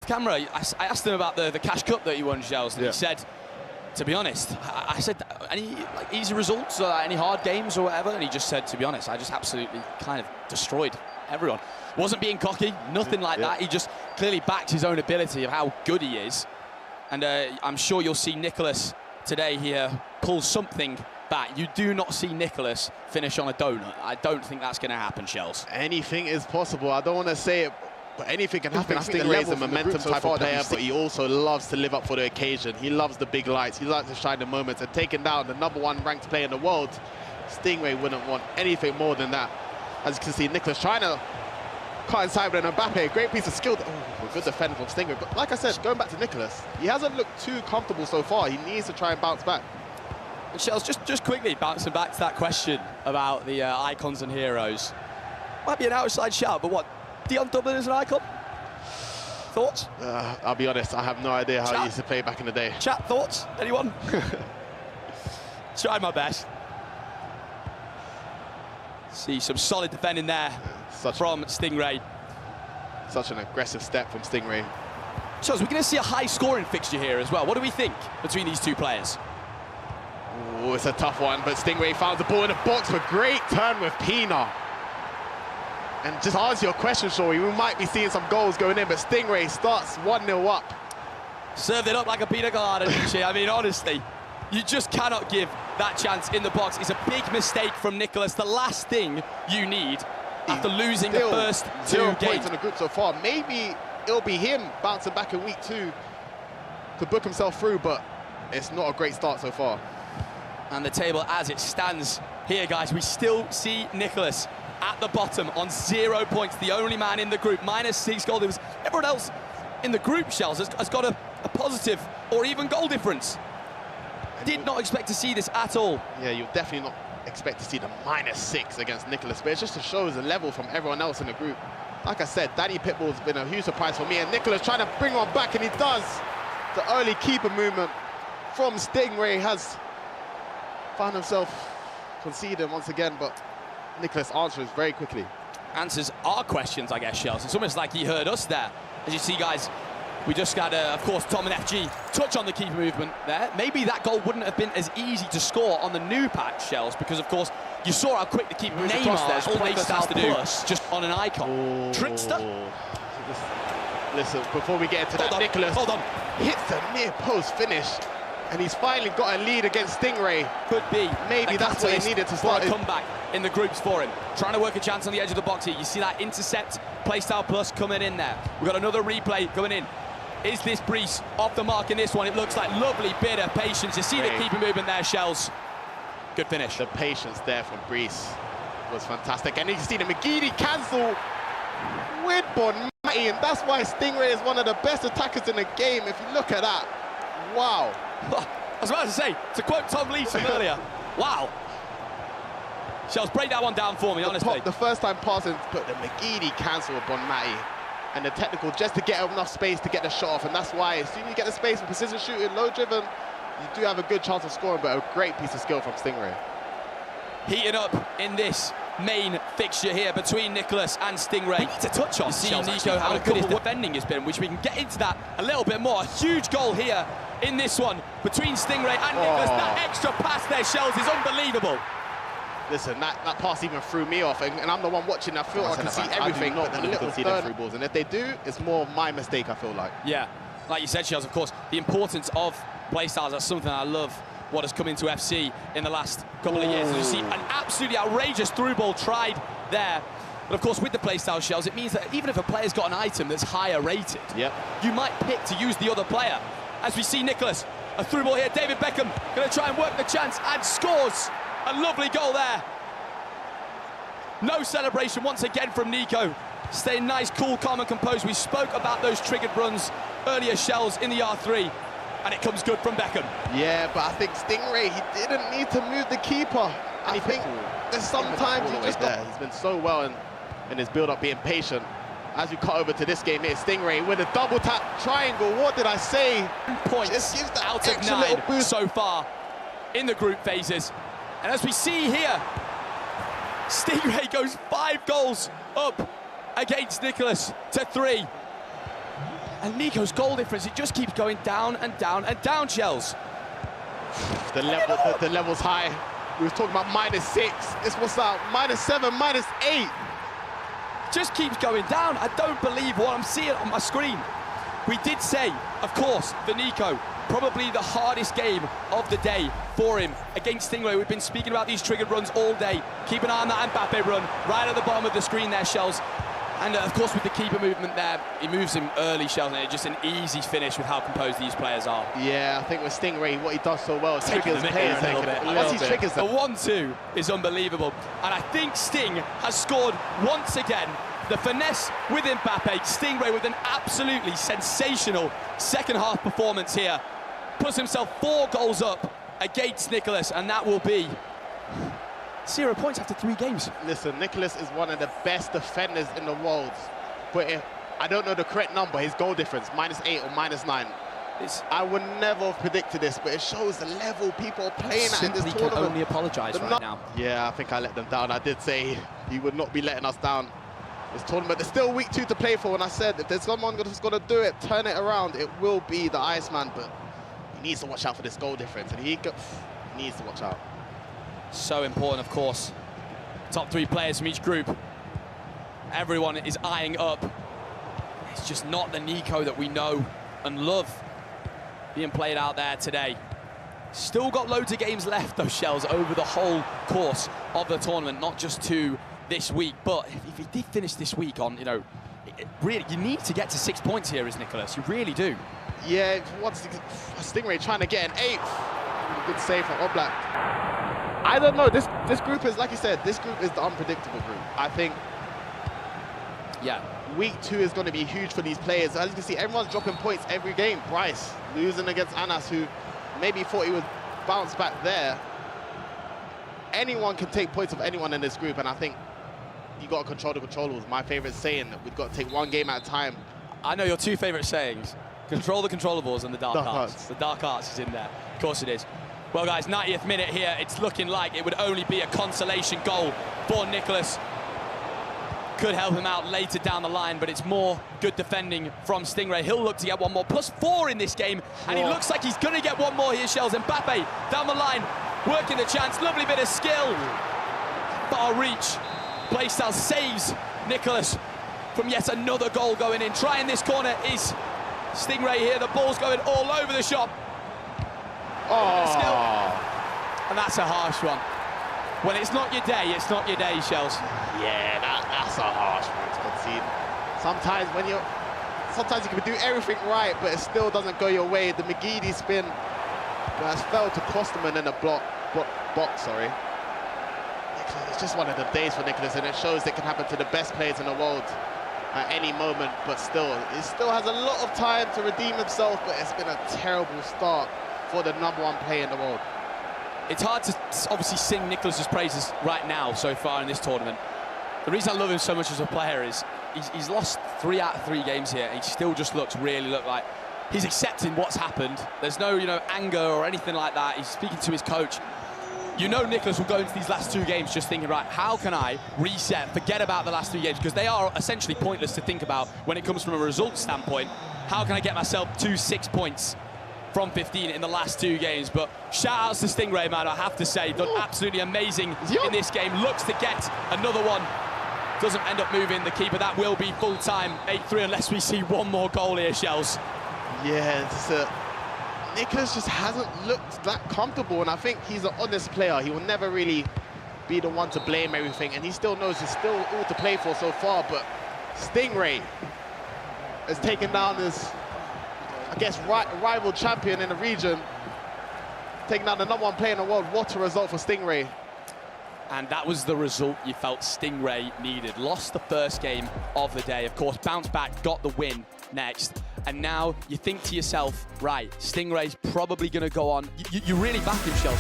camera, I asked him about the Cash Cup that he won, Shells, and he said, to be honest, I said, any easy results or any hard games or whatever? And he just said, to be honest, I just absolutely kind of destroyed everyone. Wasn't being cocky, nothing like that. He just clearly backed his own ability of how good he is. And I'm sure you'll see Nicolas today here pull something back. You do not see Nicolas finish on a donut. I don't think that's going to happen, Shells. Anything is possible. I don't want to say it, but anything can happen. I think Stingray's a momentum type of player, but he also loves to live up for the occasion. He loves the big lights. He likes to shine the moments, and taking down the #1 ranked player in the world, Stingray wouldn't want anything more than that. As you can see, Nicolas trying to cut inside with an Mbappe. Great piece of skill. Oh, good defend from Stingray. But like I said, going back to Nicolas, he hasn't looked too comfortable so far. He needs to try and bounce back. And Shells, just quickly bouncing back to that question about the icons and heroes. Might be an outside shout, but what? Dion Dublin is an icon? Thoughts? I'll be honest, I have no idea how he used to play back in the day. Chat, thoughts? Anyone? Try my best. See some solid defending there from Stingray. Such an aggressive step from Stingray. Charles, we're going to see a high-scoring fixture here as well. What do we think between these two players? Oh, it's a tough one, but Stingray found the ball in the box for great turn with Pina. And just to answer your question, Shory, we might be seeing some goals going in, but Stingray starts 1-0 up. Served it up like a pina colada, didn't she? I mean, honestly, you just cannot give that chance in the box. It's a big mistake from Nicolas. The last thing you need after losing the first 2 0 games. points in the group so far. Maybe it'll be him bouncing back in week 2 to book himself through, but it's not a great start so far. And the table as it stands here, guys, we still see Nicolas at the bottom on 0 points, the only man in the group, -6 goal difference. Everyone else in the group, Shells, has got a positive or even goal difference. Did not expect to see this at all. Yeah, you'll definitely not expect to see the -6 against Nicolas, but it just shows the level from everyone else in the group. Like I said, Danny Pitbull's been a huge surprise for me, and Nicolas trying to bring one back, and he does. The early keeper movement from Stingray has found himself conceding once again, but Nicolas answers very quickly. Answers our questions, I guess, Shells. It's almost like he heard us there. As you see, guys, we just got, of course, Tom and FG touch on the keeper movement there. Maybe that goal wouldn't have been as easy to score on the new patch, Shells, because, of course, you saw how quick the keeper moves across there. All Nicolas has to do just on an icon. Trickster? Listen, before we get into that, Nicolas hits the near post finish, and he's finally got a lead against Stingray. Could be. Maybe that's what he needed to start. Come back in the groups for him. Trying to work a chance on the edge of the box here. You see that intercept, playstyle plus coming in there. We've got another replay coming in. Is this Brice off the mark in this one? It looks like lovely bit of patience. You see the keeper movement there, Shells. Good finish. The patience there from Brice was fantastic. And you can see the McGeady cancel with Bonmati, and that's why Stingray is one of the best attackers in the game. If you look at that, wow. I was about to say, to quote Tom Lee from earlier, wow. Shells, break that one down for me, honestly. The first time passing, but the McGeady cancel with Bonmati, and the technical just to get enough space to get the shot off, and that's why as soon as you get the space for precision shooting, low driven, you do have a good chance of scoring, but a great piece of skill from Stingray. Heating up in this main fixture here between Nicolas and Stingray. We need to touch on. You see Nico how good his defending has been, which we can get into that a little bit more. A huge goal here in this one between Stingray and Nicolas. That extra pass there, Shells, is unbelievable. Listen, that pass even threw me off, and I'm the one watching. I feel I can see everything, but the little third through balls, and if they do, it's more my mistake, I feel like. Yeah, like you said, Shells, of course, the importance of playstyles, that's something I love what has come into FC in the last couple of years. As you see, an absolutely outrageous through ball tried there. But of course, with the playstyle, Shells, it means that even if a player's got an item that's higher rated, you might pick to use the other player. As we see Nicolas, a through ball here, David Beckham going to try and work the chance and scores. A lovely goal there. No celebration once again from Nico. Staying nice, cool, calm and composed. We spoke about those triggered runs earlier, Shells, in the R3. And it comes good from Beckham. Yeah, but I think Stingray, he didn't need to move the keeper. I think there's sometimes he just there. He's been so well in his build-up, being patient. As we cut over to this game here, Stingray with a double tap triangle. What did I say? Points just gives that out of 9 boost so far in the group phases. And as we see here, Stingray goes 5 goals up against Nicolas to 3. And Nico's goal difference, it just keeps going down and down and down, Shells. The level's high. We were talking about -6. It's what's that? -7, -8. Just keeps going down. I don't believe what I'm seeing on my screen. We did say, of course, for Nico, probably the hardest game of the day for him against Stingray. We've been speaking about these triggered runs all day. Keep an eye on that Mbappe run right at the bottom of the screen there, Shells. And of course, with the keeper movement there, he moves him early, Shells, and it's just an easy finish with how composed these players are. Yeah, I think with Stingray, what he does so well is triggers players a little bit. Once he triggers them. The 1-2 is unbelievable. And I think Sting has scored once again. The finesse with Mbappe, Stingray with an absolutely sensational second half performance here. Puts himself 4 goals up against Nicolas, and that will be 0 points after 3 games. Listen, Nicolas is one of the best defenders in the world. But if, I don't know the correct number, his goal difference, -8 or -9. I would never have predicted this, but it shows the level people are playing at in this tournament. Can only apologise right now. Yeah, I think I let them down. I did say he would not be letting us down. This tournament, there's still week 2 to play for, and I said if there's someone who's got to do it, turn it around, it will be the Iceman, but he needs to watch out for this goal difference, and he needs to watch out. So important, of course. Top 3 players from each group. Everyone is eyeing up. It's just not the Nico that we know and love being played out there today. Still got loads of games left, though, Shells, over the whole course of the tournament, not just 2 this week. But if he did finish this week on, you know, really, you need to get to 6 points here as Nicolas. You really do. Yeah, what's Stingray trying to get an 8th. Good save from Oblak. I don't know, this group is, like you said, this group is the unpredictable group. I think week 2 is going to be huge for these players. As you can see, everyone's dropping points every game. Bryce losing against Anas, who maybe thought he would bounce back there. Anyone can take points of anyone in this group, and I think you got to control the controllables. My favorite saying that we've got to take 1 game at a time. I know your 2 favorite sayings: control the controllables and the dark arts. The dark arts is in there. Of course it is. Well, guys, 90th minute here. It's looking like it would only be a consolation goal for Nicolas. Could help him out later down the line, but it's more good defending from Stingray. He'll look to get 1 more. +4 in this game, and he looks like he's going to get 1 more here, Shells. Mbappe down the line, working the chance. Lovely bit of skill. Far reach. Playstyle saves Nicolas from yet another goal going in. Trying this corner is Stingray here. The ball's going all over the shop. And that's a harsh one. When it's not your day, it's not your day, Shells. Yeah, that's a harsh one to concede. Sometimes you can do everything right, but it still doesn't go your way. The McGeady spin has fell to Kosterman in a box, sorry. It's just one of the days for Nicolas, and it shows it can happen to the best players in the world at any moment, but still, he still has a lot of time to redeem himself, but it's been a terrible start for the #1 player in the world. It's hard to obviously sing Nicolas's praises right now so far in this tournament. The reason I love him so much as a player is he's lost 3 out of 3 games here. He still just really look like he's accepting what's happened. There's no, anger or anything like that. He's speaking to his coach. You know Nicolas will go into these last 2 games just thinking, right, how can I reset, forget about the last 3 games, because they are essentially pointless to think about when it comes from a results standpoint. How can I get myself to 6 points from 15 in the last 2 games? But shout outs to Stingray, man, I have to say, done absolutely amazing in this game. Looks to get another one. Doesn't end up moving the keeper. That will be full time, 8-3, unless we see 1 more goal here, Shells. Yeah, Nicolas just hasn't looked that comfortable, and I think he's an honest player. He will never really be the one to blame everything, and he still knows there's still all to play for so far, but Stingray has taken down his, I guess, rival champion in the region, taking down the #1 player in the world. What a result for Stingray. And that was the result you felt Stingray needed. Lost the first game of the day. Of course, bounced back, got the win next. And now you think to yourself, right, Stingray's probably going to go on. You really back him, Shells.